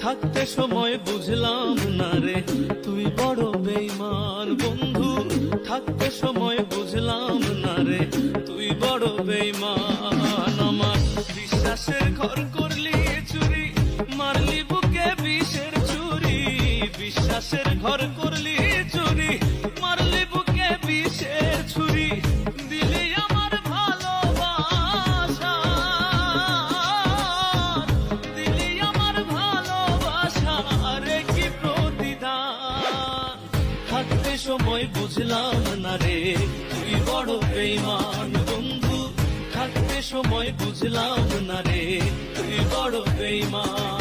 থাকতে সময় বুঝলাম না রে তুই বড় বেঈমান বন্ধু, থাকতে সময় বুঝলাম না রে তুই বড় বেঈমান। আমার বিশ্বাসের ঘর করলি চুরি, মারলি বুকে বিষের ছুরি, বিশ্বাসের ঘর করলি চুরি, মারলি বুকে বিষের ছুরি, দিলি আমার ভালোবাসা, দিলি আমার ভালোবাসা রে কি প্রতিদান। থাকতে সময় বুঝলাম না রে তুই বড় বেঈমান বন্ধু, থাকতে সময় বুঝলাম না রে তুই বড় বেঈমান।